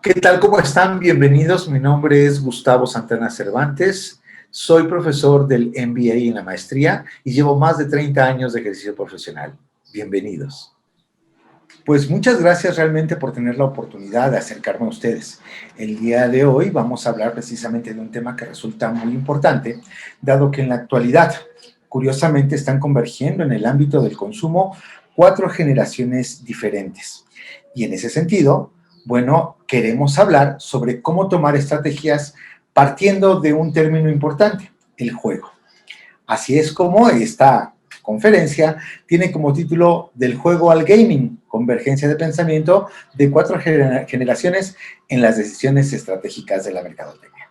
¿Qué tal? ¿Cómo están? Bienvenidos. Mi nombre es Gustavo Santana Cervantes. Soy profesor del MBA en la maestría y llevo más de 30 años de ejercicio profesional. Bienvenidos. Pues muchas gracias realmente por tener la oportunidad de acercarme a ustedes. El día de hoy vamos a hablar precisamente de un tema que resulta muy importante, dado que en la actualidad, curiosamente, están convergiendo en el ámbito del consumo 4 generaciones diferentes. Y en ese sentido, bueno, queremos hablar sobre cómo tomar estrategias partiendo de un término importante, el juego. Así es como esta conferencia tiene como título Del juego al gaming, convergencia de pensamiento de 4 generaciones en las decisiones estratégicas de la mercadotecnia.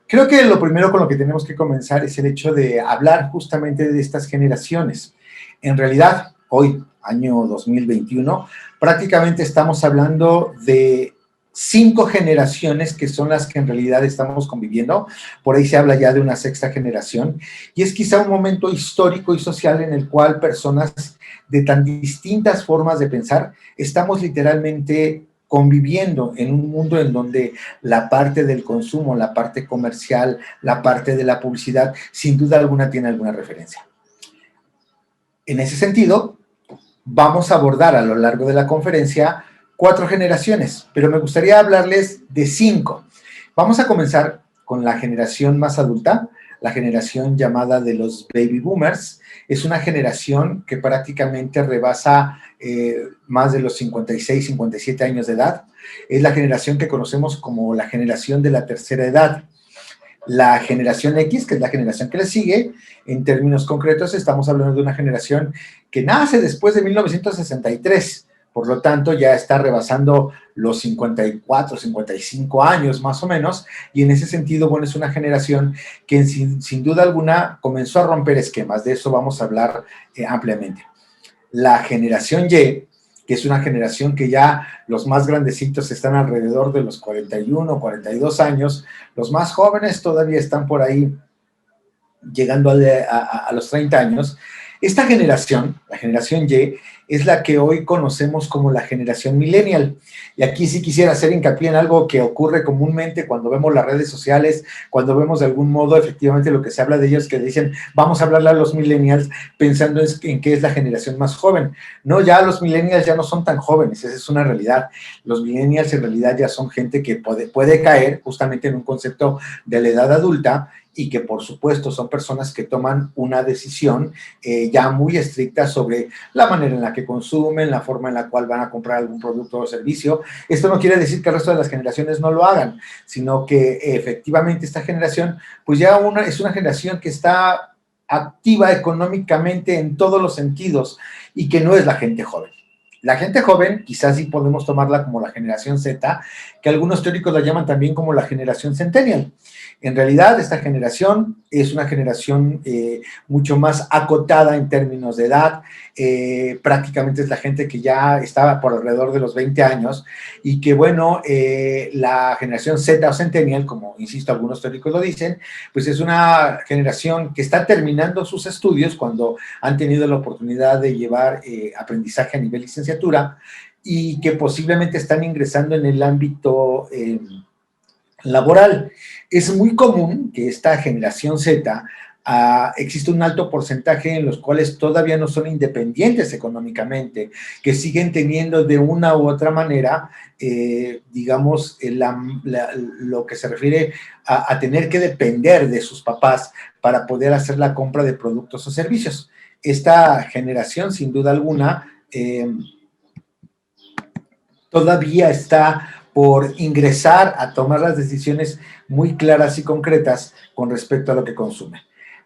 Creo que lo primero con lo que tenemos que comenzar es el hecho de hablar justamente de estas generaciones. En realidad, hoy, año 2021, prácticamente estamos hablando de 5 generaciones que son las que en realidad estamos conviviendo. Por ahí se habla ya de una 6ª generación, y es quizá un momento histórico y social en el cual personas de tan distintas formas de pensar estamos literalmente conviviendo en un mundo en donde la parte del consumo, la parte comercial, la parte de la publicidad, sin duda alguna tiene alguna referencia. En ese sentido, vamos a abordar a lo largo de la conferencia 4 generaciones, pero me gustaría hablarles de 5. Vamos a comenzar con la generación más adulta, la generación llamada de los baby boomers. Es una generación que prácticamente rebasa más de los 56, 57 años de edad. Es la generación que conocemos como la generación de la tercera edad. La generación X, que es la generación que le sigue, en términos concretos estamos hablando de una generación que nace después de 1963, por lo tanto ya está rebasando los 54, 55 años más o menos, y en ese sentido, bueno, es una generación que sin duda alguna comenzó a romper esquemas. De eso vamos a hablar ampliamente. La generación Y, que es una generación que ya los más grandecitos están alrededor de los 41, 42 años, los más jóvenes todavía están por ahí llegando a los 30 años. Esta generación, la generación Y, es la que hoy conocemos como la generación millennial. Y aquí sí quisiera hacer hincapié en algo que ocurre comúnmente cuando vemos las redes sociales, cuando vemos de algún modo efectivamente lo que se habla de ellos, que dicen, vamos a hablarle a los millennials pensando en que es la generación más joven. No, ya los millennials ya no son tan jóvenes, esa es una realidad. Los millennials en realidad ya son gente que puede caer justamente en un concepto de la edad adulta, y que por supuesto son personas que toman una decisión ya muy estricta sobre la manera en la que consumen, la forma en la cual van a comprar algún producto o servicio. Esto no quiere decir que el resto de las generaciones no lo hagan, sino que efectivamente esta generación, pues ya es una generación que está activa económicamente en todos los sentidos y que no es la gente joven. La gente joven, quizás sí podemos tomarla como la generación Z, que algunos teóricos la llaman también como la generación centennial. En realidad, esta generación es una generación mucho más acotada en términos de edad. Prácticamente es la gente que ya estaba por alrededor de los 20 años y que, bueno, la generación Z o centennial, como insisto, algunos teóricos lo dicen, pues es una generación que está terminando sus estudios cuando han tenido la oportunidad de llevar aprendizaje a nivel licenciatura y que posiblemente están ingresando en el ámbito laboral. Es muy común que esta generación Z existe un alto porcentaje en los cuales todavía no son independientes económicamente, que siguen teniendo de una u otra manera, digamos, lo que se refiere a tener que depender de sus papás para poder hacer la compra de productos o servicios. Esta generación, sin duda alguna, todavía está por ingresar a tomar las decisiones muy claras y concretas con respecto a lo que consume.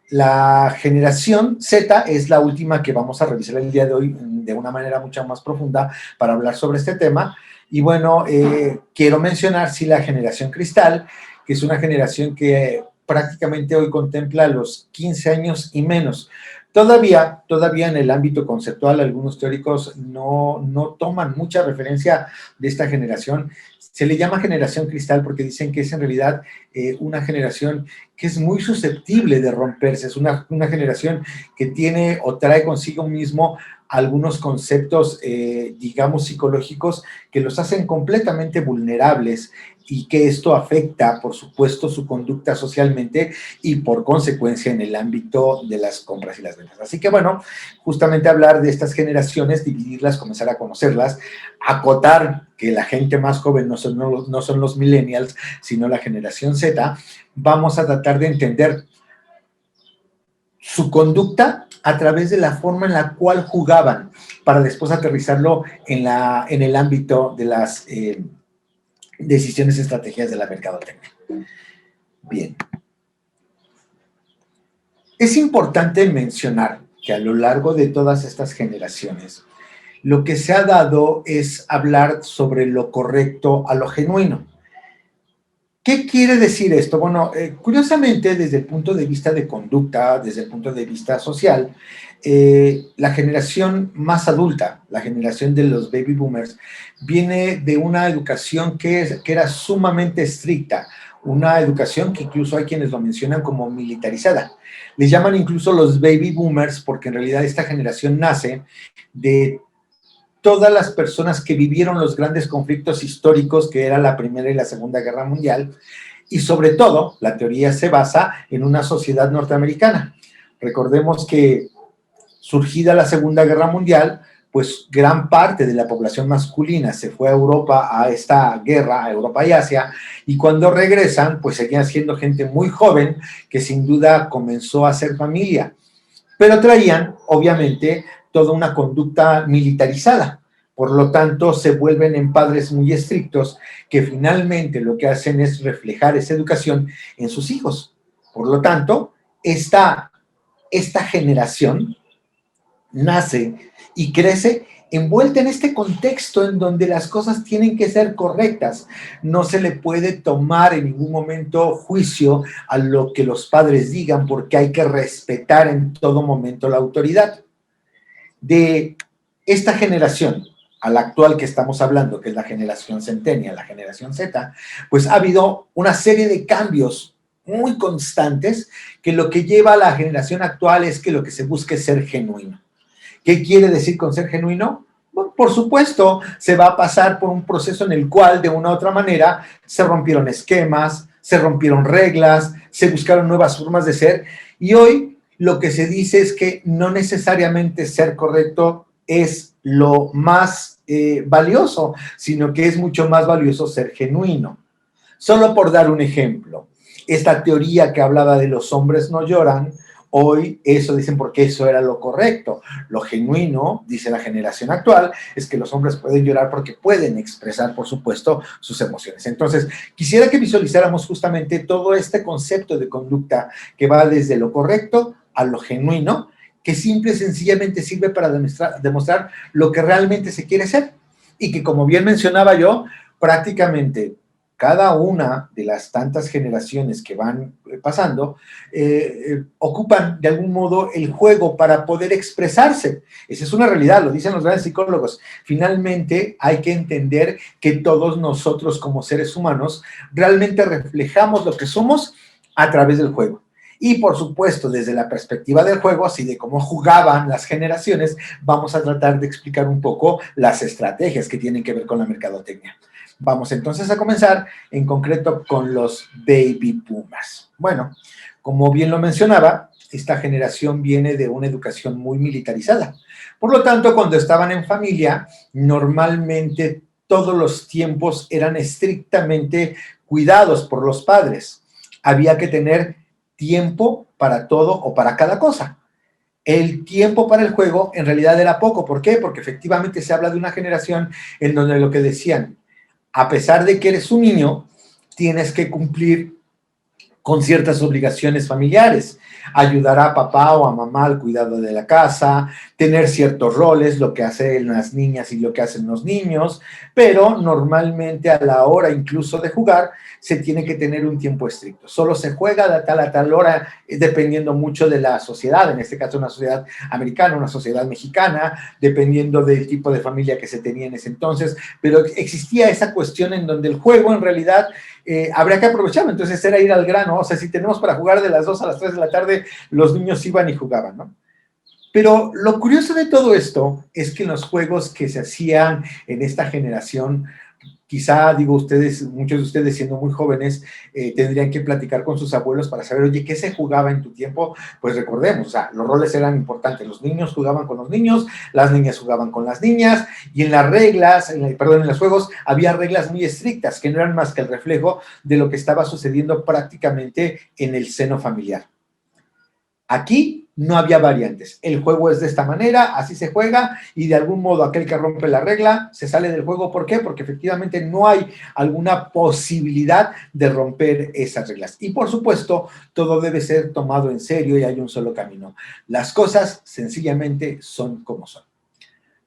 La generación Z es la última que vamos a revisar el día de hoy de una manera mucho más profunda para hablar sobre este tema. Y bueno, quiero mencionar, sí, la generación cristal, que es una generación que prácticamente hoy contempla los 15 años y menos. Todavía en el ámbito conceptual, algunos teóricos no toman mucha referencia de esta generación. Se le llama generación cristal porque dicen que es en realidad una generación que es muy susceptible de romperse. Es una generación que tiene o trae consigo mismo algunos conceptos, digamos, psicológicos que los hacen completamente vulnerables y que esto afecta, por supuesto, su conducta socialmente y por consecuencia en el ámbito de las compras y las ventas. Así que bueno, justamente hablar de estas generaciones, dividirlas, comenzar a conocerlas, acotar que la gente más joven no son los millennials, sino la generación Z, vamos a tratar de entender su conducta a través de la forma en la cual jugaban, para después aterrizarlo en el ámbito de las decisiones, estrategias de la mercadotecnia. Bien. Es importante mencionar que a lo largo de todas estas generaciones, lo que se ha dado es hablar sobre lo correcto a lo genuino. ¿Qué quiere decir esto? Bueno, curiosamente, desde el punto de vista de conducta, desde el punto de vista social, la generación más adulta, la generación de los baby boomers, viene de una educación que era sumamente estricta, una educación que incluso hay quienes lo mencionan como militarizada. Les llaman incluso los baby boomers porque en realidad esta generación nace de todas las personas que vivieron los grandes conflictos históricos que era la Primera y la Segunda Guerra Mundial, y sobre todo la teoría se basa en una sociedad norteamericana. Recordemos que surgida la Segunda Guerra Mundial, pues gran parte de la población masculina se fue a Europa, a esta guerra, a Europa y Asia, y cuando regresan, pues seguían siendo gente muy joven que sin duda comenzó a hacer familia, pero traían, obviamente, toda una conducta militarizada. Por lo tanto, se vuelven en padres muy estrictos que finalmente lo que hacen es reflejar esa educación en sus hijos. Por lo tanto, esta generación nace y crece envuelta en este contexto en donde las cosas tienen que ser correctas. No se le puede tomar en ningún momento juicio a lo que los padres digan porque hay que respetar en todo momento la autoridad. De esta generación a la actual que estamos hablando, que es la generación centennial, la generación Z, pues ha habido una serie de cambios muy constantes que lo que lleva a la generación actual es que lo que se busca es ser genuino. ¿Qué quiere decir con ser genuino? Bueno, por supuesto, se va a pasar por un proceso en el cual, de una u otra manera, se rompieron esquemas, se rompieron reglas, se buscaron nuevas formas de ser, y hoy lo que se dice es que no necesariamente ser correcto es lo más valioso, sino que es mucho más valioso ser genuino. Solo por dar un ejemplo, esta teoría que hablaba de los hombres no lloran, hoy eso dicen porque eso era lo correcto. Lo genuino, dice la generación actual, es que los hombres pueden llorar porque pueden expresar, por supuesto, sus emociones. Entonces, quisiera que visualizáramos justamente todo este concepto de conducta que va desde lo correcto a lo genuino, que simple y sencillamente sirve para demostrar lo que realmente se quiere ser. Y que, como bien mencionaba yo, prácticamente cada una de las tantas generaciones que van pasando ocupan de algún modo el juego para poder expresarse. Esa es una realidad, lo dicen los grandes psicólogos. Finalmente hay que entender que todos nosotros como seres humanos realmente reflejamos lo que somos a través del juego. Y por supuesto, desde la perspectiva del juego, así de cómo jugaban las generaciones, vamos a tratar de explicar un poco las estrategias que tienen que ver con la mercadotecnia. Vamos entonces a comenzar en concreto con los baby boomers. Bueno, como bien lo mencionaba, esta generación viene de una educación muy militarizada. Por lo tanto, cuando estaban en familia, normalmente todos los tiempos eran estrictamente cuidados por los padres. Había que tener tiempo para todo o para cada cosa. El tiempo para el juego en realidad era poco. ¿Por qué? Porque efectivamente se habla de una generación en donde lo que decían, a pesar de que eres un niño, tienes que cumplir con ciertas obligaciones familiares, ayudar a papá o a mamá al cuidado de la casa, tener ciertos roles, lo que hacen las niñas y lo que hacen los niños, pero normalmente a la hora incluso de jugar se tiene que tener un tiempo estricto. Solo se juega de tal a tal hora, dependiendo mucho de la sociedad, en este caso una sociedad americana, una sociedad mexicana, dependiendo del tipo de familia que se tenía en ese entonces, pero existía esa cuestión en donde el juego en realidad habría que aprovecharlo, entonces era ir al grano, o sea, si tenemos para jugar de las 2 a las 3 de la tarde, los niños iban y jugaban, ¿no? Pero lo curioso de todo esto es que en los juegos que se hacían en esta generación, quizá, digo, ustedes, muchos de ustedes siendo muy jóvenes, tendrían que platicar con sus abuelos para saber, oye, ¿qué se jugaba en tu tiempo? Pues recordemos, o sea, los roles eran importantes. Los niños jugaban con los niños, las niñas jugaban con las niñas, y en las reglas, perdón, en los juegos, había reglas muy estrictas, que no eran más que el reflejo de lo que estaba sucediendo prácticamente en el seno familiar. Aquí no había variantes. El juego es de esta manera, así se juega y de algún modo aquel que rompe la regla se sale del juego. ¿Por qué? Porque efectivamente no hay alguna posibilidad de romper esas reglas. Y por supuesto, todo debe ser tomado en serio y hay un solo camino. Las cosas sencillamente son como son.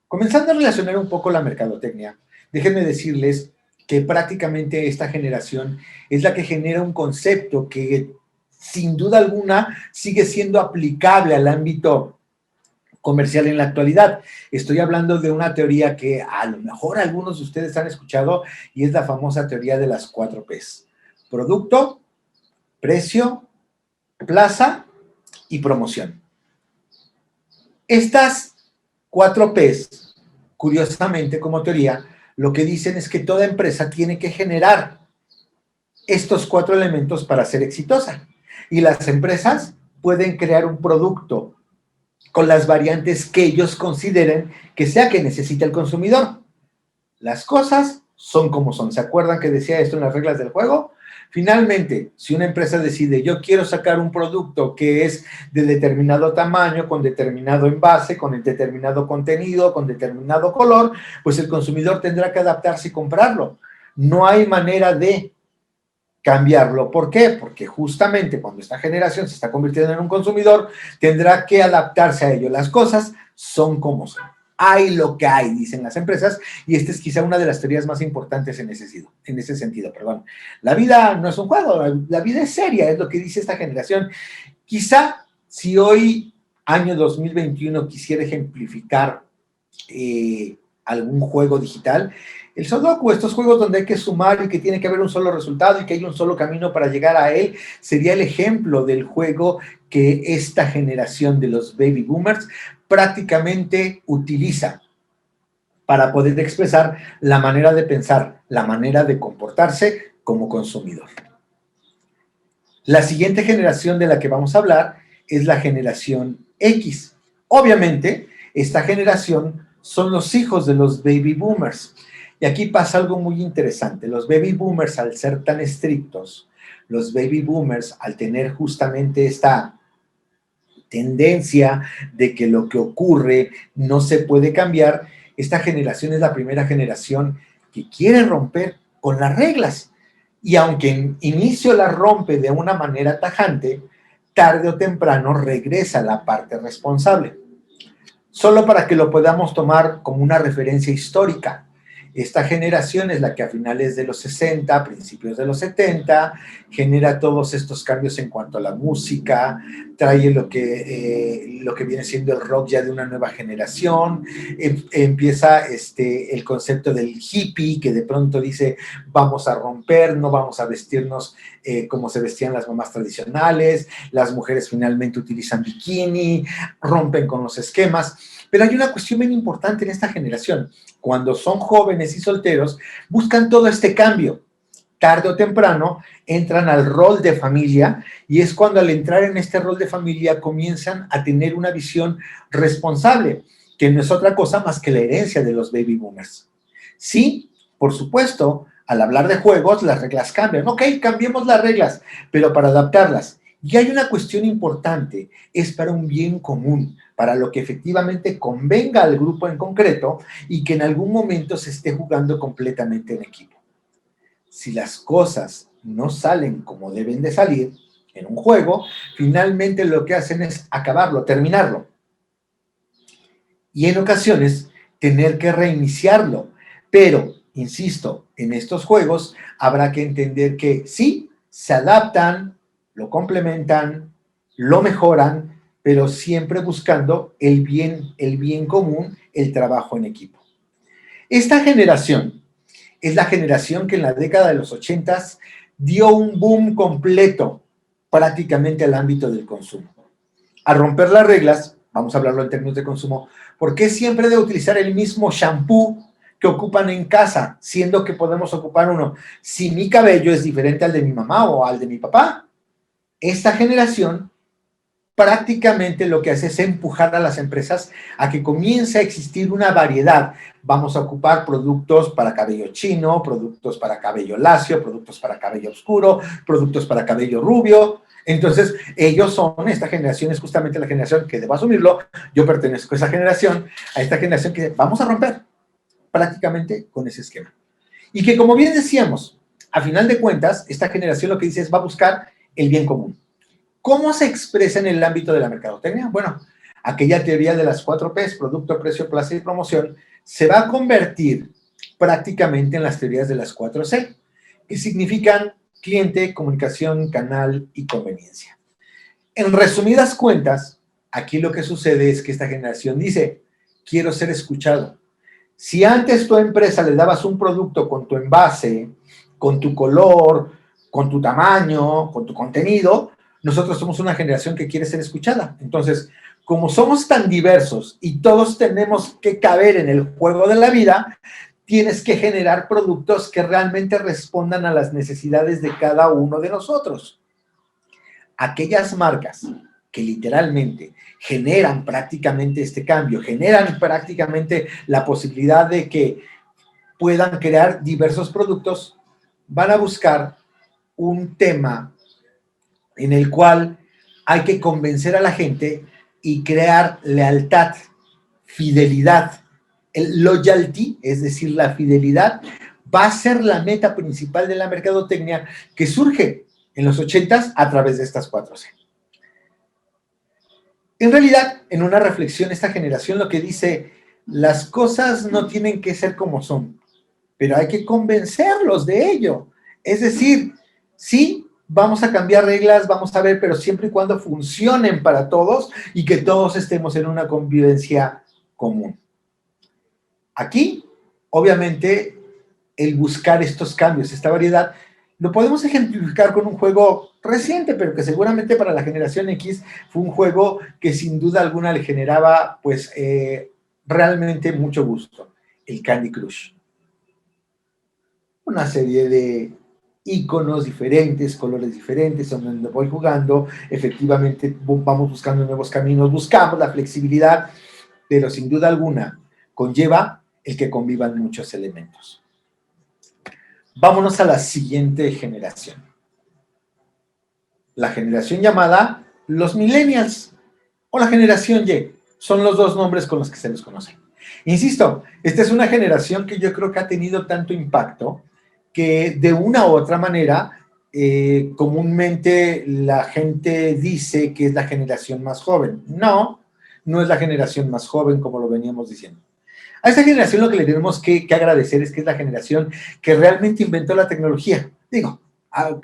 Comenzando a relacionar un poco la mercadotecnia, déjenme decirles que prácticamente esta generación es la que genera un concepto que sin duda alguna sigue siendo aplicable al ámbito comercial en la actualidad. Estoy hablando de una teoría que a lo mejor algunos de ustedes han escuchado y es la famosa teoría de las 4Ps. Producto, precio, plaza y promoción. Estas 4Ps, curiosamente como teoría, lo que dicen es que toda empresa tiene que generar estos 4 elementos para ser exitosa. Y las empresas pueden crear un producto con las variantes que ellos consideren que sea que necesita el consumidor. Las cosas son como son. ¿Se acuerdan que decía esto en las reglas del juego? Finalmente, si una empresa decide, yo quiero sacar un producto que es de determinado tamaño, con determinado envase, con determinado contenido, con determinado color, pues el consumidor tendrá que adaptarse y comprarlo. No hay manera de cambiarlo. ¿Por qué? Porque justamente cuando esta generación se está convirtiendo en un consumidor, tendrá que adaptarse a ello. Las cosas son como son. Hay lo que hay, dicen las empresas, y esta es quizá una de las teorías más importantes en ese sentido. Perdón. La vida no es un juego, la vida es seria, es lo que dice esta generación. Quizá si hoy, año 2021, quisiera ejemplificar algún juego digital, el Sudoku, estos juegos donde hay que sumar y que tiene que haber un solo resultado y que hay un solo camino para llegar a él, sería el ejemplo del juego que esta generación de los baby boomers prácticamente utiliza para poder expresar la manera de pensar, la manera de comportarse como consumidor. La siguiente generación de la que vamos a hablar es la generación X. Obviamente, esta generación son los hijos de los baby boomers. Y aquí pasa algo muy interesante. Los baby boomers, al ser tan estrictos, los baby boomers, al tener justamente esta tendencia de que lo que ocurre no se puede cambiar, esta generación es la primera generación que quiere romper con las reglas. Y aunque en inicio la rompe de una manera tajante, tarde o temprano regresa a la parte responsable. Solo para que lo podamos tomar como una referencia histórica. Esta generación es la que a finales de los 60, principios de los 70, genera todos estos cambios en cuanto a la música, trae lo que viene siendo el rock ya de una nueva generación, empieza el concepto del hippie, que de pronto dice, vamos a romper, no vamos a vestirnos como se vestían las mamás tradicionales, las mujeres finalmente utilizan bikini, rompen con los esquemas. Pero hay una cuestión bien importante en esta generación. Cuando son jóvenes y solteros, buscan todo este cambio. Tarde o temprano entran al rol de familia y es cuando al entrar en este rol de familia comienzan a tener una visión responsable, que no es otra cosa más que la herencia de los baby boomers. Sí, por supuesto, al hablar de juegos, las reglas cambian. Ok, cambiemos las reglas, pero para adaptarlas. Y hay una cuestión importante, es para un bien común, para lo que efectivamente convenga al grupo en concreto y que en algún momento se esté jugando completamente en equipo. Si las cosas no salen como deben de salir en un juego, finalmente lo que hacen es acabarlo, terminarlo. Y en ocasiones tener que reiniciarlo. Pero, insisto, en estos juegos habrá que entender que sí, se adaptan, lo complementan, lo mejoran, pero siempre buscando el bien común, el trabajo en equipo. Esta generación es la generación que en la década de los 80 dio un boom completo prácticamente al ámbito del consumo. Al romper las reglas, vamos a hablarlo en términos de consumo, ¿por qué siempre de utilizar el mismo shampoo que ocupan en casa, siendo que podemos ocupar uno? Si mi cabello es diferente al de mi mamá o al de mi papá. Esta generación prácticamente lo que hace es empujar a las empresas a que comience a existir una variedad. Vamos a ocupar productos para cabello chino, productos para cabello lacio, productos para cabello oscuro, productos para cabello rubio. Entonces, ellos son, esta generación es justamente la generación que, debo asumirlo, yo pertenezco a esa generación, a esta generación que vamos a romper prácticamente con ese esquema. Y que, como bien decíamos, a final de cuentas, esta generación lo que dice es va a buscar el bien común. ¿Cómo se expresa en el ámbito de la mercadotecnia? Bueno, aquella teoría de las 4 P's, producto, precio, plaza y promoción, se va a convertir prácticamente en las teorías de las 4 C, que significan cliente, comunicación, canal y conveniencia. En resumidas cuentas, aquí lo que sucede es que esta generación dice, quiero ser escuchado. Si antes tu empresa le dabas un producto con tu envase, con tu color, con tu tamaño, con tu contenido, nosotros somos una generación que quiere ser escuchada. Entonces, como somos tan diversos y todos tenemos que caber en el juego de la vida, tienes que generar productos que realmente respondan a las necesidades de cada uno de nosotros. Aquellas marcas que literalmente generan prácticamente este cambio, generan prácticamente la posibilidad de que puedan crear diversos productos, van a buscar un tema en el cual hay que convencer a la gente y crear lealtad, fidelidad. El loyalty, es decir, la fidelidad, va a ser la meta principal de la mercadotecnia que surge en los 80s a través de estas 4C. En realidad, en una reflexión, esta generación lo que dice, las cosas no tienen que ser como son, pero hay que convencerlos de ello. Es decir, sí, vamos a cambiar reglas, vamos a ver, pero siempre y cuando funcionen para todos y que todos estemos en una convivencia común. Aquí, obviamente, el buscar estos cambios, esta variedad, lo podemos ejemplificar con un juego reciente, pero que seguramente para la generación X fue un juego que sin duda alguna le generaba, pues, realmente mucho gusto, el Candy Crush. Una serie de iconos diferentes, colores diferentes, donde voy jugando, efectivamente vamos buscando nuevos caminos, buscamos la flexibilidad, pero sin duda alguna conlleva el que convivan muchos elementos. Vámonos a la siguiente generación. La generación llamada los millennials o la generación Y. Son los dos nombres con los que se les conoce. Insisto, esta es una generación que yo creo que ha tenido tanto impacto que de una u otra manera, comúnmente la gente dice que es la generación más joven. No, no es la generación más joven como lo veníamos diciendo. A esta generación lo que le tenemos que agradecer es que es la generación que realmente inventó la tecnología. Digo,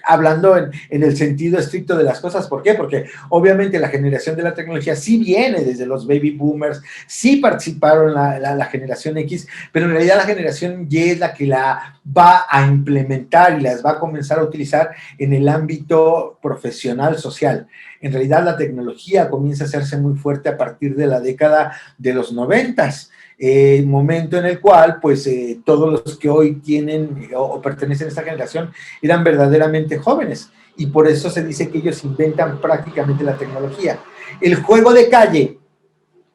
hablando en el sentido estricto de las cosas. ¿Por qué? Porque obviamente la generación de la tecnología sí viene desde los baby boomers, sí participaron la generación X, pero en realidad la generación Y es la que la va a implementar y las va a comenzar a utilizar en el ámbito profesional, social. En realidad la tecnología comienza a hacerse muy fuerte a partir de la década de los 90s. Momento en el cual, pues, todos los que hoy tienen o pertenecen a esta generación eran verdaderamente jóvenes, y por eso se dice que ellos inventan prácticamente la tecnología. El juego de calle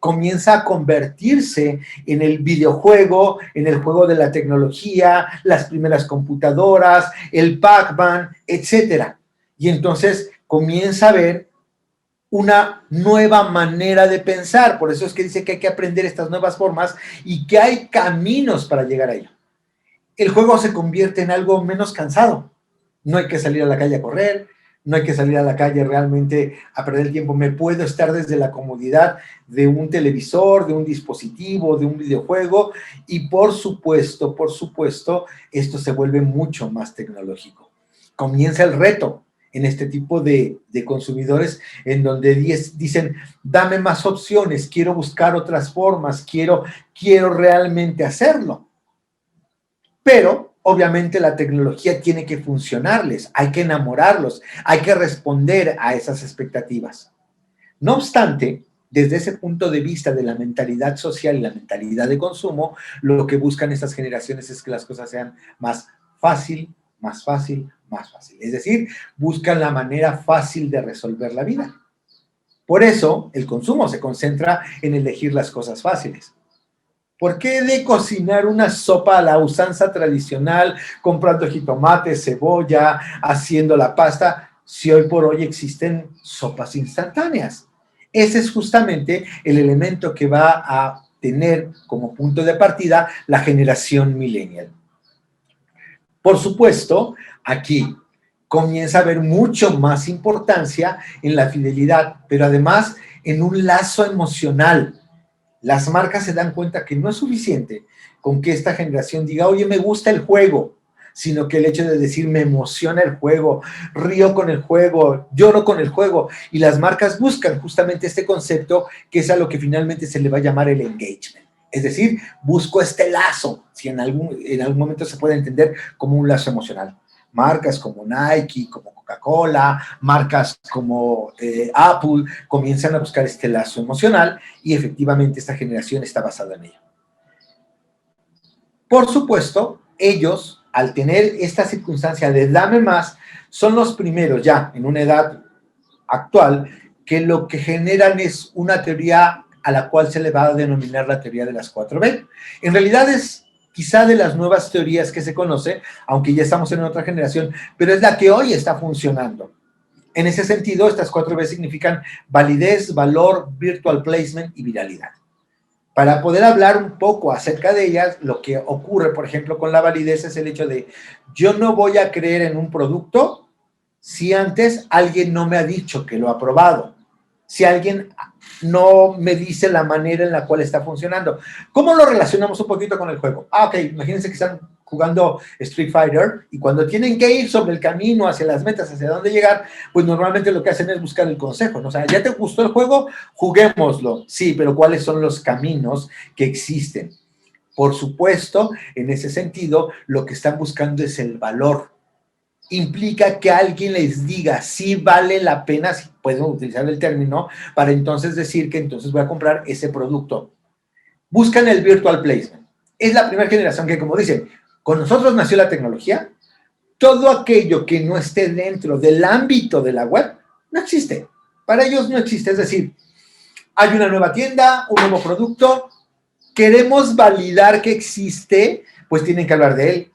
comienza a convertirse en el videojuego, en el juego de la tecnología, las primeras computadoras, el Pac-Man, etcétera. Y entonces comienza a haber una nueva manera de pensar. Por eso es que dice que hay que aprender estas nuevas formas y que hay caminos para llegar a ello. El juego se convierte en algo menos cansado. No hay que salir a la calle a correr, no hay que salir a la calle realmente a perder el tiempo. Me puedo estar desde la comodidad de un televisor, de un dispositivo, de un videojuego, y por supuesto, esto se vuelve mucho más tecnológico. Comienza el reto en este tipo de consumidores, en donde dicen, dame más opciones, quiero buscar otras formas, quiero realmente hacerlo. Pero, obviamente, la tecnología tiene que funcionarles, hay que enamorarlos, hay que responder a esas expectativas. No obstante, Desde ese punto de vista de la mentalidad social y la mentalidad de consumo, lo que buscan estas generaciones es que las cosas sean más fácil, más fácil, más fácil. Es decir, buscan la manera fácil de resolver la vida. Por eso, el consumo se concentra en elegir las cosas fáciles. ¿Por qué de cocinar una sopa a la usanza tradicional, comprando jitomate, cebolla, haciendo la pasta, si hoy por hoy existen sopas instantáneas? Ese es justamente el elemento que va a tener como punto de partida la generación millennial. Por supuesto, aquí comienza a haber mucho más importancia en la fidelidad, pero además en un lazo emocional. Las marcas se dan cuenta que no es suficiente con que esta generación diga, oye, me gusta el juego, sino que el hecho de decir, me emociona el juego, río con el juego, lloro con el juego, y las marcas buscan justamente este concepto que es a lo que finalmente se le va a llamar el engagement. Es decir, busco este lazo, si en algún momento se puede entender como un lazo emocional. Marcas como Nike, como Coca-Cola, marcas como Apple, comienzan a buscar este lazo emocional y efectivamente esta generación está basada en ello. Por supuesto, ellos, al tener esta circunstancia de dame más, son los primeros ya en una edad actual que lo que generan es una teoría a la cual se le va a denominar la teoría de las 4B. En realidad es quizá de las nuevas teorías que se conoce, aunque ya estamos en otra generación, pero es la que hoy está funcionando. En ese sentido, estas 4B significan validez, valor, virtual placement y viralidad. Para poder hablar un poco acerca de ellas, lo que ocurre, por ejemplo, con la validez es el hecho de yo no voy a creer en un producto si antes alguien no me ha dicho que lo ha probado, si alguien no me dice la manera en la cual está funcionando. ¿Cómo lo relacionamos un poquito con el juego? Ok, imagínense que están jugando Street Fighter y cuando tienen que ir sobre el camino hacia las metas, hacia dónde llegar, pues normalmente lo que hacen es buscar el consejo, ¿no? O sea, ¿ya te gustó el juego? Juguémoslo. Sí, pero ¿cuáles son los caminos que existen? Por supuesto, en ese sentido, lo que están buscando es el valor. Implica que alguien les diga si vale la pena, si pueden utilizar el término, para entonces decir que entonces voy a comprar ese producto. Buscan el virtual placement. Es la primera generación que, como dicen, con nosotros nació la tecnología, todo aquello que no esté dentro del ámbito de la web no existe. Para ellos no existe. Es decir, hay una nueva tienda, un nuevo producto, queremos validar que existe, pues tienen que hablar de él.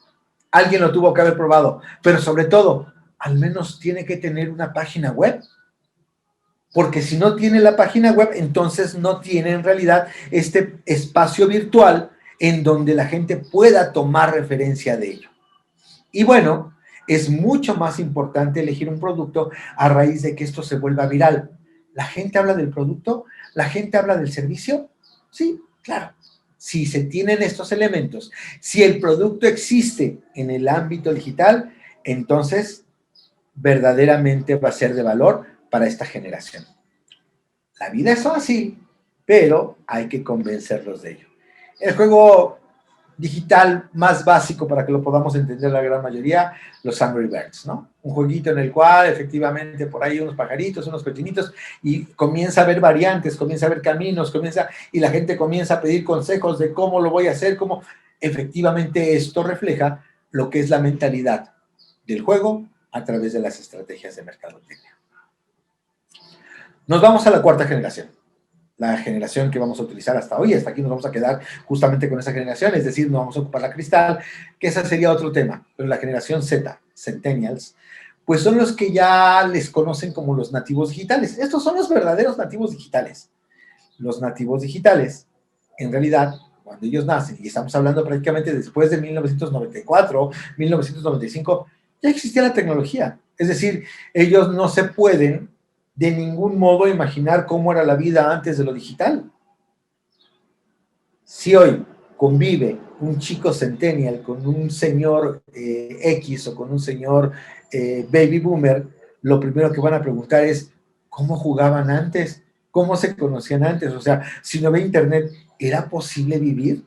Alguien lo tuvo que haber probado, pero sobre todo, al menos tiene que tener una página web. Porque si no tiene la página web, entonces no tiene en realidad este espacio virtual en donde la gente pueda tomar referencia de ello. Y bueno, es mucho más importante elegir un producto a raíz de que esto se vuelva viral. ¿La gente habla del producto? ¿La gente habla del servicio? Sí, claro. Si se tienen estos elementos, si el producto existe en el ámbito digital, entonces verdaderamente va a ser de valor para esta generación. La vida es fácil, pero hay que convencerlos de ello. El juego digital más básico para que lo podamos entender la gran mayoría, los Angry Birds, ¿no? Un jueguito en el cual efectivamente por ahí unos pajaritos, unos cochinitos y comienza a haber variantes, comienza a haber caminos, y la gente comienza a pedir consejos de cómo lo voy a hacer, cómo efectivamente esto refleja lo que es la mentalidad del juego a través de las estrategias de mercadotecnia. Nos vamos a la cuarta generación. La generación que vamos a utilizar hasta hoy, hasta aquí nos vamos a quedar justamente con esa generación, es decir, no vamos a ocupar la cristal, que ese sería otro tema, pero la generación Z, Centennials, pues son los que ya les conocen como los nativos digitales. Estos son los verdaderos nativos digitales. Los nativos digitales, en realidad, cuando ellos nacen, y estamos hablando prácticamente después de 1994, 1995, ya existía la tecnología. Es decir, ellos no se pueden de ningún modo imaginar cómo era la vida antes de lo digital. Si hoy convive un chico centennial con un señor X o con un señor baby boomer, lo primero que van a preguntar es ¿cómo jugaban antes? ¿Cómo se conocían antes? O sea, si no había internet, ¿era posible vivir?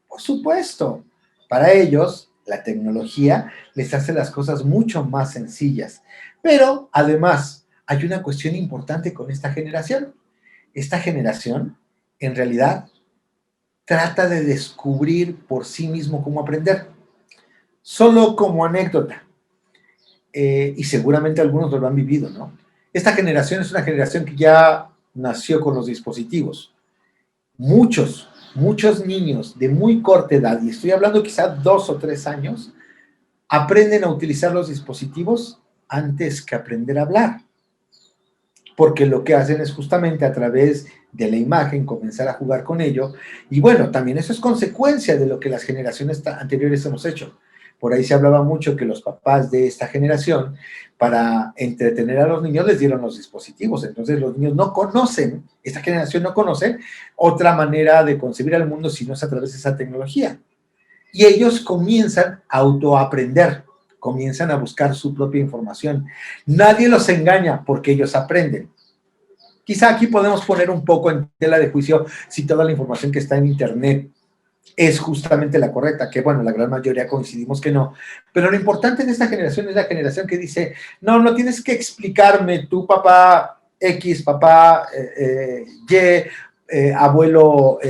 Por supuesto. Para ellos, la tecnología les hace las cosas mucho más sencillas. Pero, además, hay una cuestión importante con esta generación. esta generación, en realidad, trata de descubrir por sí mismo cómo aprender. Solo como anécdota, y seguramente algunos lo han vivido, ¿no? Esta generación es una generación que ya nació con los dispositivos. Muchos niños de muy corta edad, y estoy hablando quizás 2 o 3 años, aprenden a utilizar los dispositivos antes que aprender a hablar, porque lo que hacen es justamente a través de la imagen comenzar a jugar con ello, y bueno, también eso es consecuencia de lo que las generaciones anteriores hemos hecho. Por ahí se hablaba mucho que los papás de esta generación, para entretener a los niños, les dieron los dispositivos. Entonces los niños no conocen, esta generación no conoce otra manera de concebir al mundo si no es a través de esa tecnología. Y ellos comienzan a autoaprender, comienzan a buscar su propia información. Nadie los engaña porque ellos aprenden. Quizá aquí podemos poner un poco en tela de juicio si toda la información que está en Internet es justamente la correcta, que bueno, la gran mayoría coincidimos que no, pero lo importante de esta generación es la generación que dice, no, no tienes que explicarme tú, papá X, papá Y, abuelo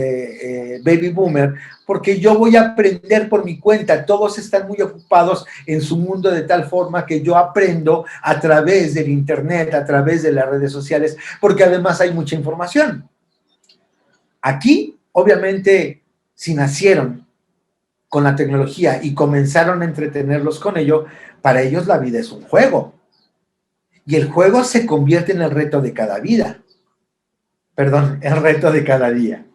baby boomer, porque yo voy a aprender por mi cuenta, todos están muy ocupados en su mundo de tal forma que yo aprendo a través del internet, a través de las redes sociales, porque además hay mucha información. Aquí, obviamente, si nacieron con la tecnología y comenzaron a entretenerlos con ello, para ellos la vida es un juego. Y el juego se convierte en el reto de cada vida. Perdón, el reto de cada día.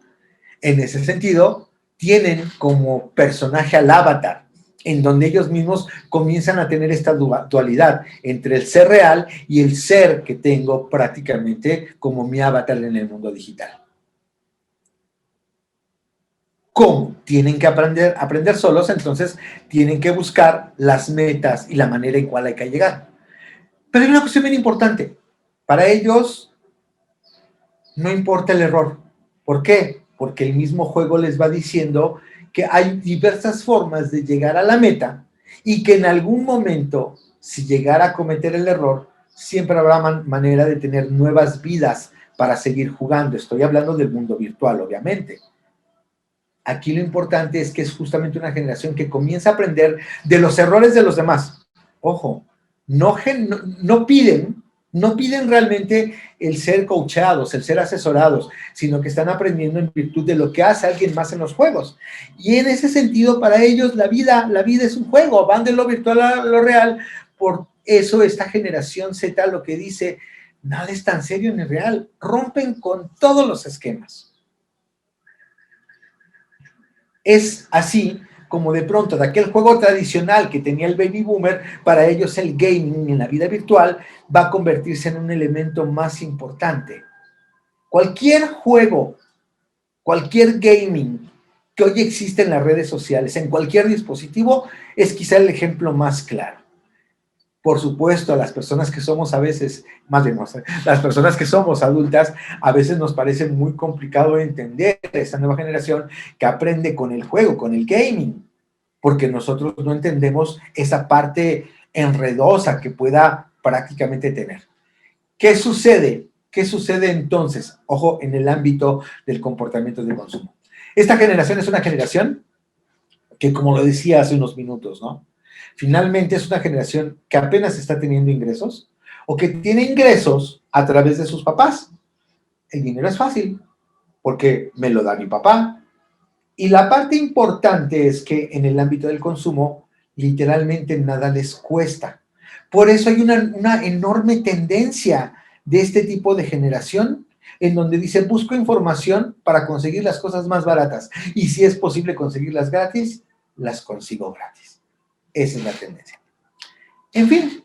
En ese sentido, tienen como personaje al avatar, en donde ellos mismos comienzan a tener esta dualidad entre el ser real y el ser que tengo prácticamente como mi avatar en el mundo digital. ¿Cómo? Tienen que aprender solos, entonces tienen que buscar las metas y la manera en cual hay que llegar. Pero hay una cuestión bien importante. Para ellos no importa el error. ¿Por qué? Porque el mismo juego les va diciendo que hay diversas formas de llegar a la meta y que en algún momento, si llegara a cometer el error, siempre habrá manera de tener nuevas vidas para seguir jugando. Estoy hablando del mundo virtual, obviamente. Aquí lo importante es que es justamente una generación que comienza a aprender de los errores de los demás. Ojo, no piden realmente el ser coachados, el ser asesorados, sino que están aprendiendo en virtud de lo que hace alguien más en los juegos. Y en ese sentido, para ellos, la vida es un juego, van de lo virtual a lo real. Por eso esta generación Z lo que dice, nada es tan serio ni real, rompen con todos los esquemas. Es así como de pronto de aquel juego tradicional que tenía el baby boomer, para ellos el gaming en la vida virtual va a convertirse en un elemento más importante. Cualquier juego, cualquier gaming que hoy existe en las redes sociales, en cualquier dispositivo, es quizá el ejemplo más claro. Por supuesto, a las personas que somos a veces, más bien, las personas que somos adultas, a veces nos parece muy complicado entender esta nueva generación que aprende con el juego, con el gaming, porque nosotros no entendemos esa parte enredosa que pueda prácticamente tener. ¿Qué sucede? ¿Qué sucede entonces? Ojo, en el ámbito del comportamiento de consumo. Esta generación es una generación que, como lo decía hace unos minutos, ¿no? Finalmente es una generación que apenas está teniendo ingresos o que tiene ingresos a través de sus papás. El dinero es fácil porque me lo da mi papá. Y la parte importante es que en el ámbito del consumo, literalmente nada les cuesta. Por eso hay una enorme tendencia de este tipo de generación en donde dice, busco información para conseguir las cosas más baratas. Y si es posible conseguirlas gratis, las consigo gratis. Esa es la tendencia. En fin,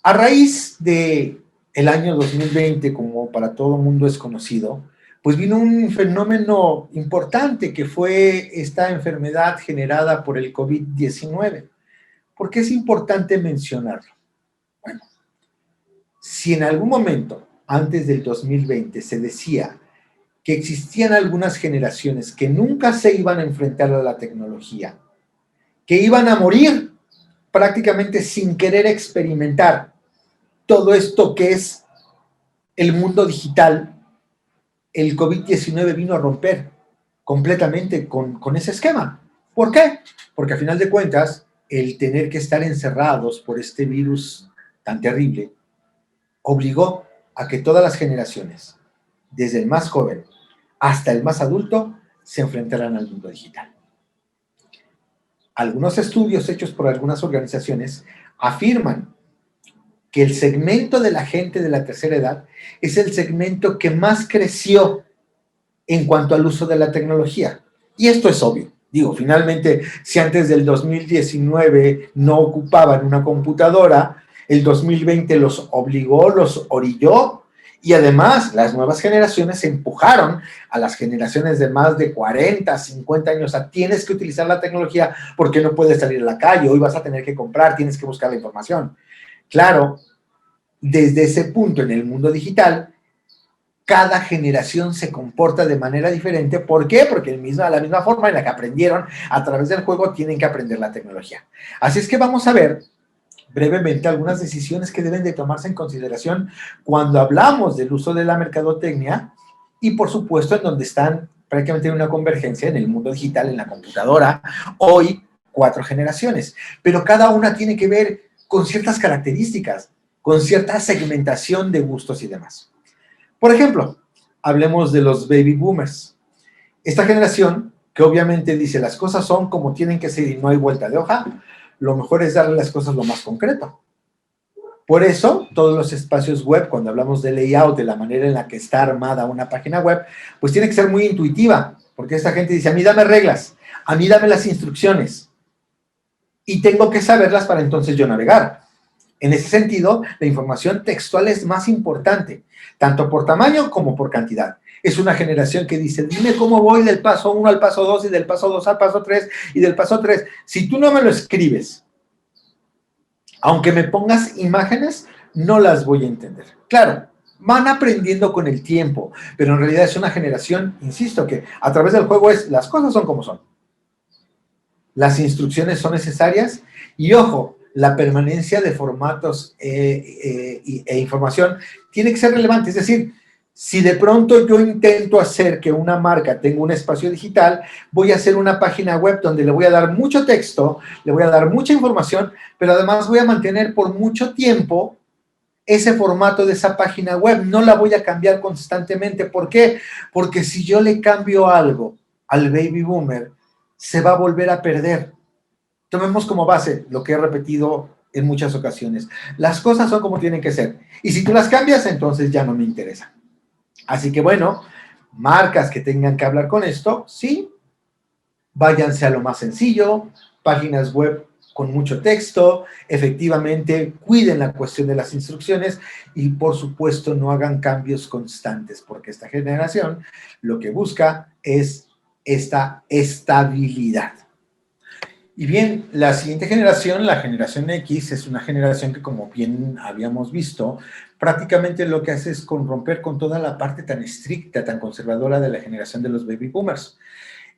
a raíz de el año 2020, como para todo el mundo es conocido, pues vino un fenómeno importante que fue esta enfermedad generada por el COVID-19. ¿Por qué es importante mencionarlo? Bueno, si en algún momento, antes del 2020, se decía que existían algunas generaciones que nunca se iban a enfrentar a la tecnología, que iban a morir prácticamente sin querer experimentar todo esto que es el mundo digital, el COVID-19 vino a romper completamente con ese esquema. ¿Por qué? Porque a final de cuentas, el tener que estar encerrados por este virus tan terrible obligó a que todas las generaciones, desde el más joven hasta el más adulto, se enfrentaran al mundo digital. Algunos estudios hechos por algunas organizaciones afirman que el segmento de la gente de la tercera edad es el segmento que más creció en cuanto al uso de la tecnología. Y esto es obvio. Digo, finalmente, si antes del 2019 no ocupaban una computadora, el 2020 los obligó, los orilló, y además las nuevas generaciones empujaron a las generaciones de más de 40, 50 años a tienes que utilizar la tecnología porque no puedes salir a la calle, hoy vas a tener que comprar, tienes que buscar la información. Claro, desde ese punto en el mundo digital, cada generación se comporta de manera diferente. ¿Por qué? Porque la misma forma en la que aprendieron a través del juego, tienen que aprender la tecnología. Así es que vamos a ver brevemente algunas decisiones que deben de tomarse en consideración cuando hablamos del uso de la mercadotecnia y, por supuesto, en donde están prácticamente en una convergencia en el mundo digital, en la computadora, hoy 4 generaciones, pero cada una tiene que ver con ciertas características, con cierta segmentación de gustos y demás. Por ejemplo, hablemos de los baby boomers. Esta generación, que obviamente dice las cosas son como tienen que ser y no hay vuelta de hoja, lo mejor es darle las cosas lo más concreto. Por eso, todos los espacios web, cuando hablamos de layout, de la manera en la que está armada una página web, pues tiene que ser muy intuitiva, porque esta gente dice, a mí dame reglas, a mí dame las instrucciones, y tengo que saberlas para entonces yo navegar. En ese sentido, la información textual es más importante, tanto por tamaño como por cantidad. Es una generación que dice, dime cómo voy del paso 1 al paso 2 y del paso 2 al paso 3 y del paso 3. Si tú no me lo escribes, aunque me pongas imágenes, no las voy a entender. Claro, van aprendiendo con el tiempo, pero en realidad es una generación, insisto, que a través del juego las cosas son como son. Las instrucciones son necesarias y, ojo, la permanencia de formatos e información tiene que ser relevante. Es decir, si de pronto yo intento hacer que una marca tenga un espacio digital, voy a hacer una página web donde le voy a dar mucho texto, le voy a dar mucha información, pero además voy a mantener por mucho tiempo ese formato de esa página web. No la voy a cambiar constantemente. ¿Por qué? Porque si yo le cambio algo al baby boomer, se va a volver a perder. Tomemos como base lo que he repetido en muchas ocasiones. Las cosas son como tienen que ser. Y si tú las cambias, entonces ya no me interesa. Así que bueno, marcas que tengan que hablar con esto, sí, váyanse a lo más sencillo, páginas web con mucho texto, efectivamente cuiden la cuestión de las instrucciones y, por supuesto, no hagan cambios constantes, porque esta generación lo que busca es esta estabilidad. Y bien, la siguiente generación, la generación X, es una generación que, como bien habíamos visto, prácticamente lo que hace es romper con toda la parte tan estricta, tan conservadora de la generación de los baby boomers.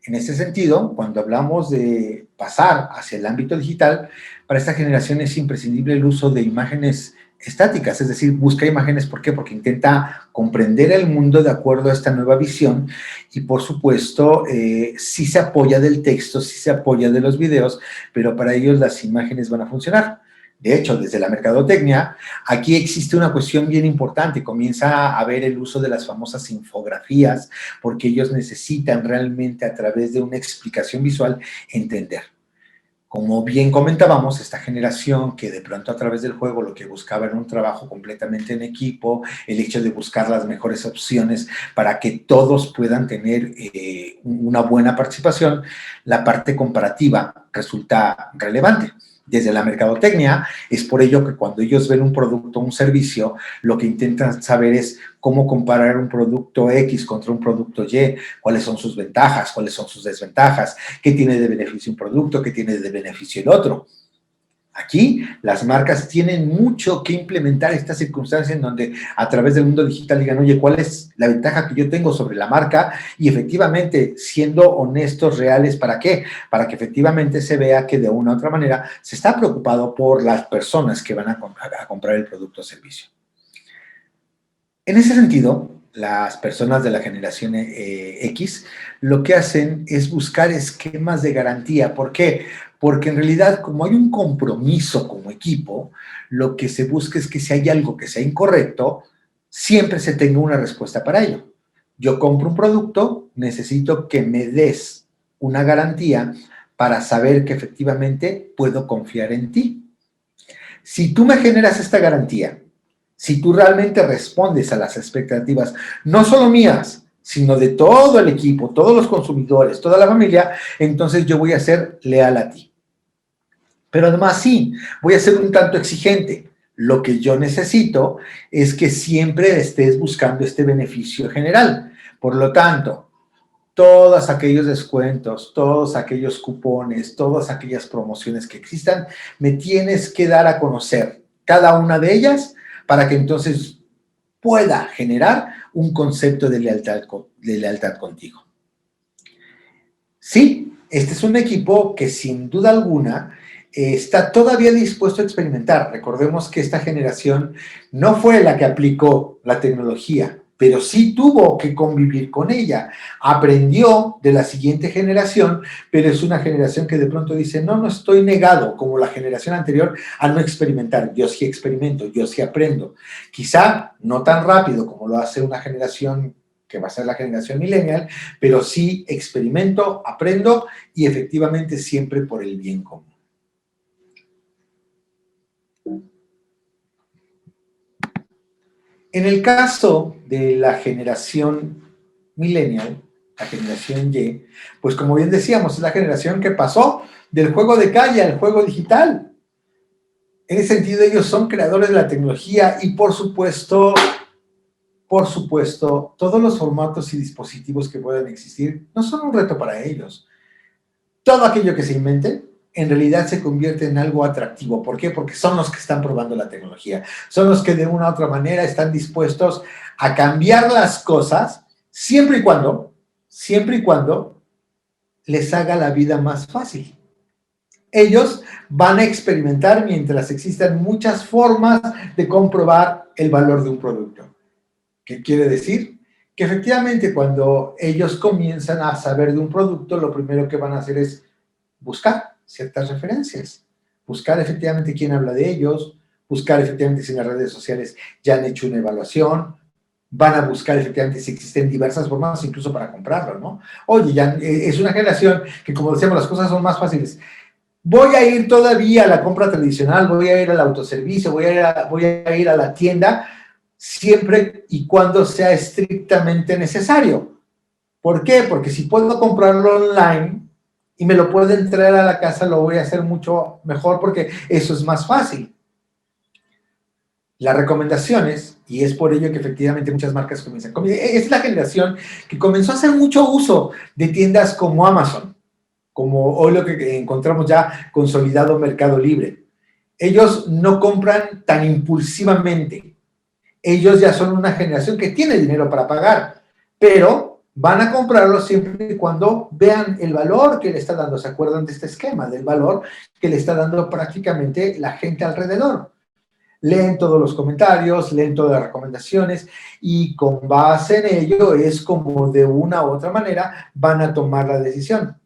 En ese sentido, cuando hablamos de pasar hacia el ámbito digital, para esta generación es imprescindible el uso de imágenes estáticas, es decir, busca imágenes. ¿Por qué? Porque intenta comprender el mundo de acuerdo a esta nueva visión y, por supuesto, sí se apoya del texto, sí se apoya de los videos, pero para ellos las imágenes van a funcionar. De hecho, desde la mercadotecnia, aquí existe una cuestión bien importante. Comienza a haber el uso de las famosas infografías, porque ellos necesitan realmente, a través de una explicación visual, entender. Como bien comentábamos, esta generación que de pronto a través del juego lo que buscaba era un trabajo completamente en equipo, el hecho de buscar las mejores opciones para que todos puedan tener una buena participación, la parte comparativa resulta relevante. Desde la mercadotecnia, es por ello que cuando ellos ven un producto o un servicio, lo que intentan saber es cómo comparar un producto X contra un producto Y, cuáles son sus ventajas, cuáles son sus desventajas, qué tiene de beneficio un producto, qué tiene de beneficio el otro. Aquí las marcas tienen mucho que implementar esta circunstancia en donde a través del mundo digital digan, oye, ¿cuál es la ventaja que yo tengo sobre la marca? Y efectivamente, siendo honestos, reales, ¿para qué? Para que efectivamente se vea que de una u otra manera se está preocupado por las personas que van a comprar el producto o servicio. En ese sentido, las personas de la generación X, lo que hacen es buscar esquemas de garantía. ¿Por qué? Porque en realidad, como hay un compromiso como equipo, lo que se busca es que si hay algo que sea incorrecto, siempre se tenga una respuesta para ello. Yo compro un producto, necesito que me des una garantía para saber que efectivamente puedo confiar en ti. Si tú me generas esta garantía, si tú realmente respondes a las expectativas, no solo mías, sino de todo el equipo, todos los consumidores, toda la familia, entonces yo voy a ser leal a ti. Pero además sí, voy a ser un tanto exigente. Lo que yo necesito es que siempre estés buscando este beneficio general. Por lo tanto, todos aquellos descuentos, todos aquellos cupones, todas aquellas promociones que existan, me tienes que dar a conocer cada una de ellas para que entonces pueda generar un concepto de lealtad contigo. Sí, este es un equipo que sin duda alguna está todavía dispuesto a experimentar. Recordemos que esta generación no fue la que aplicó la tecnología, pero sí tuvo que convivir con ella. Aprendió de la siguiente generación, pero es una generación que de pronto dice, no, no estoy negado, como la generación anterior, a no experimentar. Yo sí experimento, yo sí aprendo. Quizá no tan rápido como lo hace una generación que va a ser la generación millennial, pero sí experimento, aprendo y efectivamente siempre por el bien común. En el caso de la generación millennial, la generación Y, pues como bien decíamos, es la generación que pasó del juego de calle al juego digital. En ese sentido, ellos son creadores de la tecnología y por supuesto, todos los formatos y dispositivos que puedan existir no son un reto para ellos. Todo aquello que se invente en realidad se convierte en algo atractivo. ¿Por qué? Porque son los que están probando la tecnología. Son los que de una u otra manera están dispuestos a cambiar las cosas siempre y cuando les haga la vida más fácil. Ellos van a experimentar mientras existan muchas formas de comprobar el valor de un producto. ¿Qué quiere decir? Que efectivamente cuando ellos comienzan a saber de un producto, lo primero que van a hacer es buscar ciertas referencias, buscar efectivamente quién habla de ellos, buscar efectivamente si en las redes sociales ya han hecho una evaluación, van a buscar efectivamente si existen diversas formas incluso para comprarlo, ¿no? Oye, ya es una generación que, como decíamos, las cosas son más fáciles. Voy a ir todavía a la compra tradicional, voy a ir al autoservicio, voy a ir a la tienda, siempre y cuando sea estrictamente necesario. ¿Por qué? Porque si puedo comprarlo online y me lo pueden traer a la casa, lo voy a hacer mucho mejor porque eso es más fácil. Las recomendaciones, y es por ello que efectivamente muchas marcas comienzan. Es la generación que comenzó a hacer mucho uso de tiendas como Amazon, como hoy lo que encontramos ya consolidado Mercado Libre. Ellos no compran tan impulsivamente. Ellos ya son una generación que tiene dinero para pagar, pero van a comprarlo siempre y cuando vean el valor que le está dando. ¿Se acuerdan de este esquema? Del valor que le está dando prácticamente la gente alrededor. Leen todos los comentarios, leen todas las recomendaciones y con base en ello es como de una u otra manera van a tomar la decisión.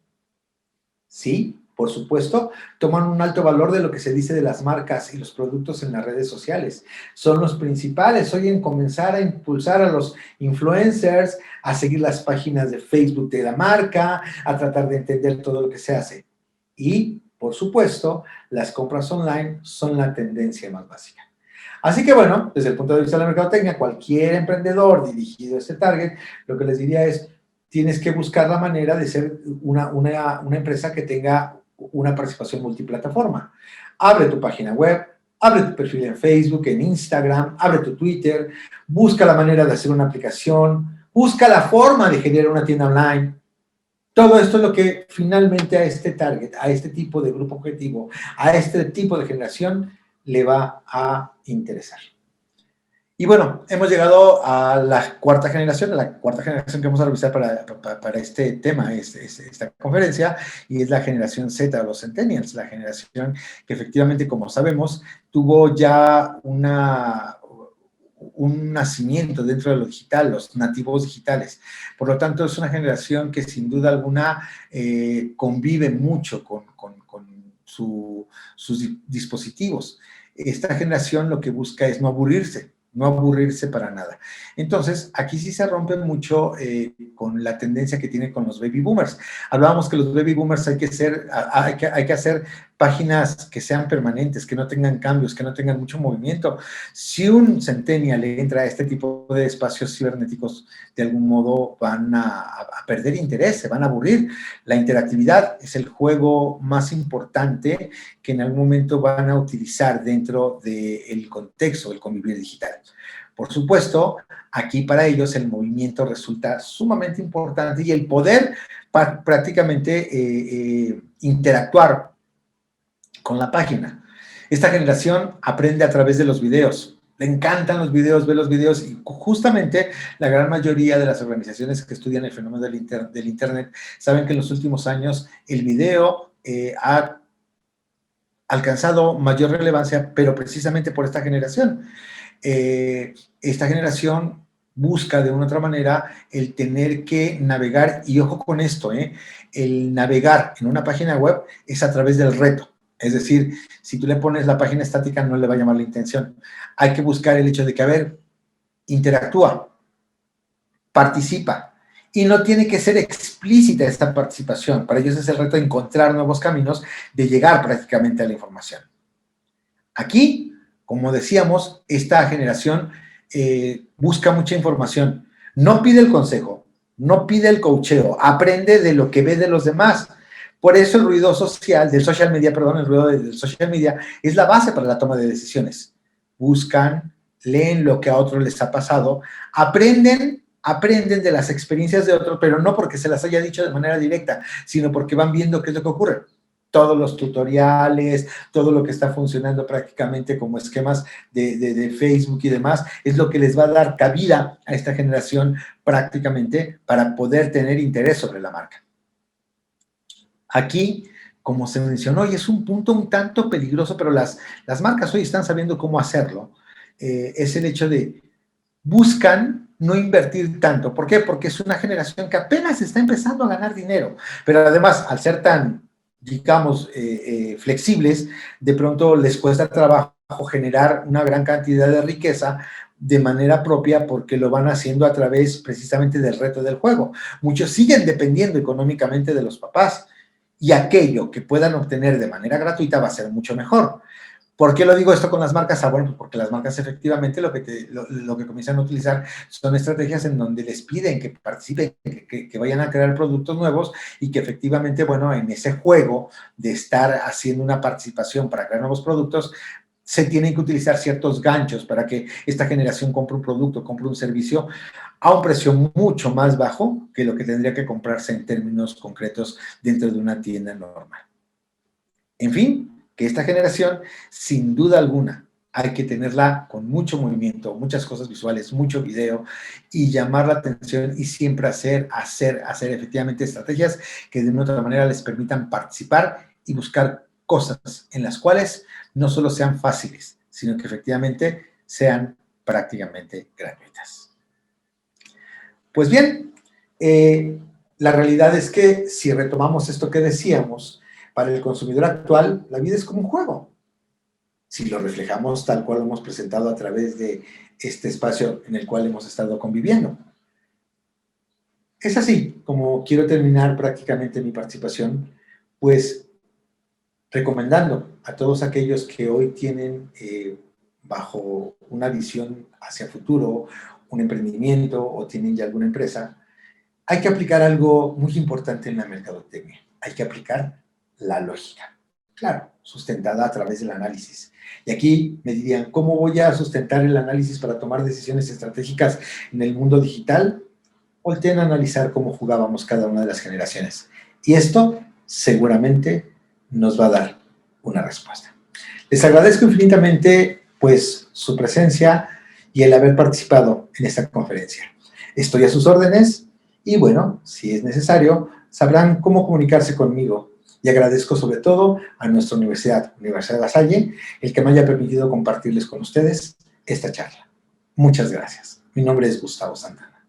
Sí, por supuesto, toman un alto valor de lo que se dice de las marcas y los productos en las redes sociales. Son los principales hoy en comenzar a impulsar a los influencers, a seguir las páginas de Facebook de la marca, a tratar de entender todo lo que se hace. Y, por supuesto, las compras online son la tendencia más básica. Así que bueno, desde el punto de vista de la mercadotecnia, cualquier emprendedor dirigido a este target, lo que les diría es, tienes que buscar la manera de ser una empresa que tenga una participación multiplataforma. Abre tu página web, abre tu perfil en Facebook, en Instagram, abre tu Twitter, busca la manera de hacer una aplicación, busca la forma de generar una tienda online. Todo esto es lo que finalmente a este target, a este tipo de grupo objetivo, a este tipo de generación le va a interesar. Y bueno, hemos llegado a la cuarta generación que vamos a revisar para este tema, esta conferencia, y es la generación Z, los Centennials, la generación que efectivamente, como sabemos, tuvo ya un nacimiento dentro de lo digital, los nativos digitales. Por lo tanto, es una generación que sin duda alguna convive mucho con sus dispositivos. Esta generación lo que busca es no aburrirse para nada. Entonces, aquí sí se rompe mucho con la tendencia que tiene con los baby boomers. Hablábamos que los baby boomers hay que hacer páginas que sean permanentes, que no tengan cambios, que no tengan mucho movimiento. Si un centennial entra a este tipo de espacios cibernéticos, de algún modo van a perder interés, se van a aburrir. La interactividad es el juego más importante que en algún momento van a utilizar dentro del contexto del convivir digital. Por supuesto, aquí para ellos el movimiento resulta sumamente importante y el poder prácticamente interactuar con la página. Esta generación aprende a través de los videos. Le encantan los videos, ve los videos y justamente la gran mayoría de las organizaciones que estudian el fenómeno del Internet saben que en los últimos años el video ha alcanzado mayor relevancia, pero precisamente por esta generación. Esta generación busca de una u otra manera el tener que navegar, y ojo con esto, el navegar en una página web es a través del reto. Es decir, si tú le pones la página estática no le va a llamar la atención. Hay que buscar el hecho de que, a ver, interactúa, participa, y no tiene que ser explícita esta participación. Para ellos es el reto de encontrar nuevos caminos de llegar prácticamente a la información. Aquí, como decíamos, esta generación busca mucha información. No pide el consejo, no pide el coacheo, aprende de lo que ve de los demás. Por eso el ruido social, el ruido del social media es la base para la toma de decisiones. Buscan, leen lo que a otros les ha pasado, aprenden de las experiencias de otros, pero no porque se las haya dicho de manera directa, sino porque van viendo qué es lo que ocurre. Todos los tutoriales, todo lo que está funcionando prácticamente como esquemas de Facebook y demás, es lo que les va a dar cabida a esta generación prácticamente para poder tener interés sobre la marca. Aquí, como se mencionó, y es un punto un tanto peligroso, pero las marcas hoy están sabiendo cómo hacerlo, es el hecho de buscan no invertir tanto. ¿Por qué? Porque es una generación que apenas está empezando a ganar dinero, pero además, al ser tan, digamos, flexibles, de pronto les cuesta trabajo generar una gran cantidad de riqueza de manera propia porque lo van haciendo a través precisamente del reto del juego. Muchos siguen dependiendo económicamente de los papás y aquello que puedan obtener de manera gratuita va a ser mucho mejor. ¿Por qué lo digo esto con las marcas? Bueno, pues porque las marcas efectivamente lo que comienzan a utilizar son estrategias en donde les piden que participen, que vayan a crear productos nuevos y que efectivamente, bueno, en ese juego de estar haciendo una participación para crear nuevos productos, se tienen que utilizar ciertos ganchos para que esta generación compre un producto, compre un servicio a un precio mucho más bajo que lo que tendría que comprarse en términos concretos dentro de una tienda normal. En fin, que esta generación, sin duda alguna, hay que tenerla con mucho movimiento, muchas cosas visuales, mucho video y llamar la atención y siempre hacer efectivamente estrategias que de una u otra manera les permitan participar y buscar cosas en las cuales no solo sean fáciles, sino que efectivamente sean prácticamente gratuitas. Pues bien, la realidad es que si retomamos esto que decíamos, para el consumidor actual, la vida es como un juego. Si lo reflejamos tal cual lo hemos presentado a través de este espacio en el cual hemos estado conviviendo. Es así como quiero terminar prácticamente mi participación, pues recomendando a todos aquellos que hoy tienen bajo una visión hacia futuro, un emprendimiento o tienen ya alguna empresa, hay que aplicar algo muy importante en la mercadotecnia. Hay que aplicar la lógica. Claro, sustentada a través del análisis. Y aquí me dirían, ¿cómo voy a sustentar el análisis para tomar decisiones estratégicas en el mundo digital? Volteen a analizar cómo jugábamos cada una de las generaciones. Y esto seguramente nos va a dar una respuesta. Les agradezco infinitamente, pues, su presencia y el haber participado en esta conferencia. Estoy a sus órdenes y, bueno, si es necesario, sabrán cómo comunicarse conmigo. Y agradezco sobre todo a nuestra Universidad La Salle, el que me haya permitido compartirles con ustedes esta charla. Muchas gracias. Mi nombre es Gustavo Santana.